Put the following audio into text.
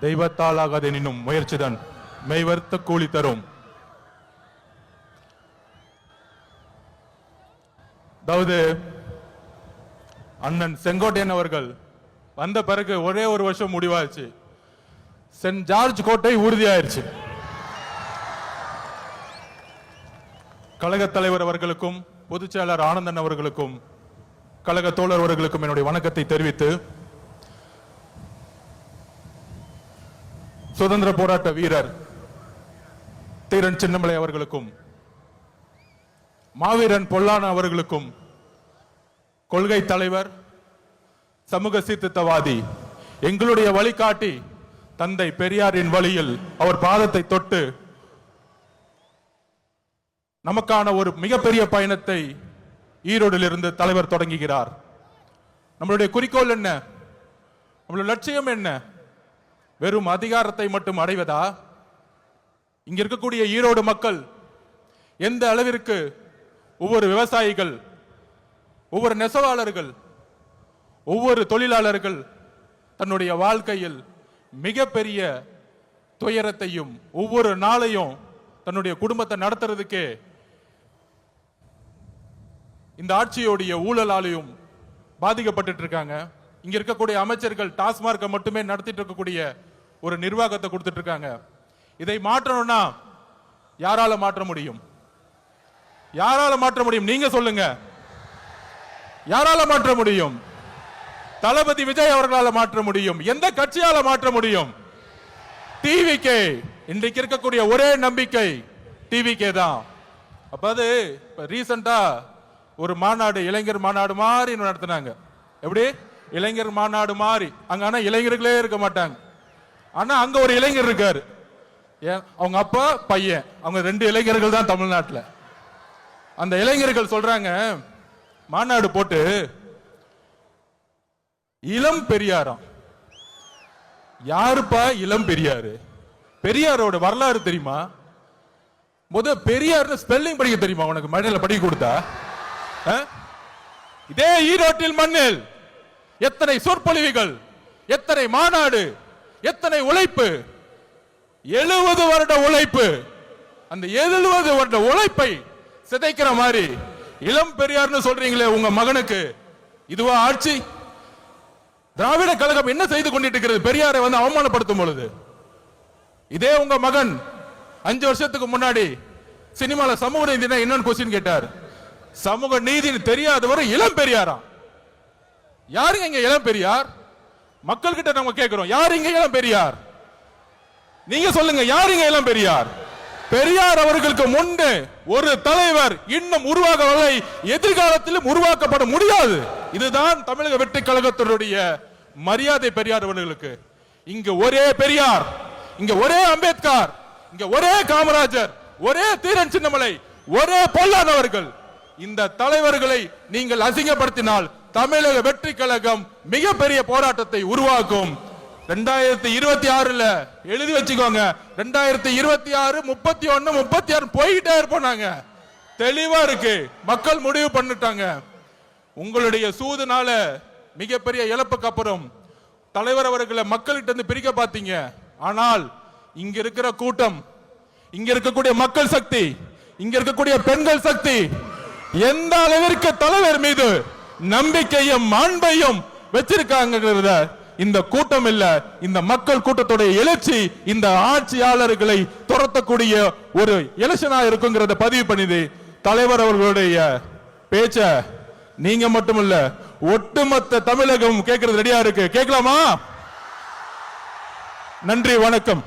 தெய்வத்தால் ஆகாதெனினும் முயற்சிதான் மெய்வர்த்த கூலி தரும். அதாவது அண்ணன் செங்கோட்டையன் அவர்கள் வந்த பிறகு ஒரே ஒரு வருஷம் முடிவாச்சு. சென்ட் ஜார்ஜ் கோட்டை உறுதியாயிருச்சு. கழக தலைவர் அவர்களுக்கும் பொதுச் செயலாளர் ஆனந்தன் அவர்களுக்கும் கழக தோழர் அவர்களுக்கும் என்னுடைய வணக்கத்தை தெரிவித்து, சுதந்திர போராட்ட வீரர் தீரன் சின்னமலை அவர்களுக்கும் மாவீரன் பொல்லான அவர்களுக்கும் கொள்கை தலைவர் சமூக சீர்திருத்தவாதி எங்களுடைய வழிகாட்டி தந்தை பெரியாரின் வழியில் அவர் பாதத்தை தொட்டு நமக்கான ஒரு மிகப்பெரிய பயணத்தை ஈரோடில் இருந்து தலைவர் தொடங்குகிறார். நம்மளுடைய குறிக்கோள் என்ன? நம்மளுடைய லட்சியம் என்ன? வெறும் அதிகாரத்தை மட்டும் அடைவதா? இங்க இருக்கக்கூடிய ஈரோடு மக்கள் எந்த அளவிற்கு ஒவ்வொரு விவசாயிகள், ஒவ்வொரு நெசவாளர்கள், ஒவ்வொரு தொழிலாளர்கள் தன்னுடைய வாழ்க்கையில் மிகப்பெரிய துயரத்தையும் ஒவ்வொரு நாளையும் தன்னுடைய குடும்பத்தை நடத்துறதுக்கே இந்த ஆட்சியோடைய ஊழலாலையும் பாதிக்கப்பட்டு இருக்காங்க. இங்க இருக்கக்கூடிய அமைச்சர்கள் டாஸ்மார்க்கை மட்டுமே நடத்திட்டு இருக்கக்கூடிய ஒரு நிர்வாகத்தை கொடுத்துட்டு இருக்காங்க. இதை மாற்றணும்னா யாரால மாற்ற முடியும்? யாரால மாற்ற முடியும்? நீங்க சொல்லுங்க. யாரால மாற்ற முடியும்? தளபதி விஜய் அவர்களால மாற்ற முடியும். எந்த கட்சியால மாற்ற முடியும்? டிவிகே. இன்றைக்கு இருக்கக்கூடிய ஒரே நம்பிக்கை டிவிகே தான். அப்ப அது ரீசெண்டா ஒரு மாநாடு, இளைஞர் மாநாடு மாதிரி நடத்தினாங்க. எப்படி? இளைஞர் மாநாடு மாதிரி. அங்க ஆனா இளைஞர்களே இருக்க மாட்டாங்க. ஆனா அங்க ஒரு இளைஞர் இருக்காரு. அவங்க அப்பா பையன், அவங்க 2 இளைஞர்கள் தான் தமிழ்நாட்டில். அந்த இளைஞர்கள் சொல்றாங்க, மாநாடு போட்டு இளம் பெரியாராம். யாருப்பா இளம் பெரியாரு? பெரியாரோட வரலாறு தெரியுமா? பெரியார் ஸ்பெல்லிங் படிக்க தெரியுமா உனக்கு? மழையில படிக்க கொடுத்தா? இதே ஈரோட்டில் மண்ணில் எத்தனை சொற்பொழிவுகள், எத்தனை மாநாடு, எத்தனை உழைப்பு, 70 வருட உழைப்பு. அந்த 70 வருட உழைப்பை சிதைக்கிற மாதிரி இளம் பெரியார்னு சொல்றீங்களே உங்க மகனுக்கு, இதுவா ஆட்சி? திராவிட கழகம் என்ன செய்து கொண்டிருக்கிறது? பெரியாரை அவமானப்படுத்தும் பொழுது இதே உங்க மகன் 5 வருஷத்துக்கு முன்னாடி சினிமால சமூக நீதி என்னன்னு கொஸ்டின் கேட்டார். சமூக நீதி தெரியாதவர் இளம் பெரியாரா? யாருங்க இங்க இளம் பெரியார்? மக்கள் கிட்ட நம்ம கேட்கிறோம், யாரு இங்க இளம் பெரியார்? நீங்க சொல்லுங்க, யாருங்க இளம் பெரியார்? பெரியார் அவர்களுக்கு முன்பு ஒரு தலைவர் இன்னும் உருவாகவில்லை, எதிர்காலத்திலும் உருவாக்கப்பட முடியாது. இதுதான் தமிழக வெற்றி கழகத்தினுடைய மரியாதை பெரியார் அவர்களுக்கு. இங்க ஒரே பெரியார், இங்க ஒரே அம்பேத்கர், இங்க ஒரே காமராஜர், ஒரே தீரன் சின்னமலை, ஒரே பொல்லாதவர்கள். இந்த தலைவர்களை நீங்கள் அசிங்கப்படுத்தினால் தமிழக வெற்றி கழகம் மிகப்பெரிய போராட்டத்தை உருவாக்கும். 2026 எழுதி வச்சுக்கோங்க. 2026, 31, 36 போயிட்டே இருப்போம். தெளிவா இருக்கு. மக்கள் முடிவு பண்ணிட்டாங்க. உங்களுடைய சூதுனால மிகப்பெரிய இழப்புக்கு அப்புறம் தலைவர் அவர்களை மக்கள்கிட்ட இருந்து பிரிக்க பார்த்தீங்க. ஆனால் இங்க இருக்கிற கூட்டம், இங்க இருக்கக்கூடிய மக்கள் சக்தி, இங்க இருக்கக்கூடிய பெண்கள் சக்தி எந்த அளவிற்கு தலைவர் மீது நம்பிக்கையும் அன்பையும் வச்சிருக்காங்க. இந்த கூட்டம் இல்ல, இந்த மக்கள் கூட்டத்துடைய எழுச்சி இந்த ஆட்சியாளர்களை துரத்தக்கூடிய ஒரு எலெக்ஷனா இருக்குங்கிறத பதிவு பண்ணிது. தலைவர் அவர்களுடைய பேச்ச நீங்க மட்டும் இல்ல, ஒட்டுமொத்த தமிழகம் கேட்கறது ரெடியா இருக்கு. கேட்கலாமா? நன்றி, வணக்கம்.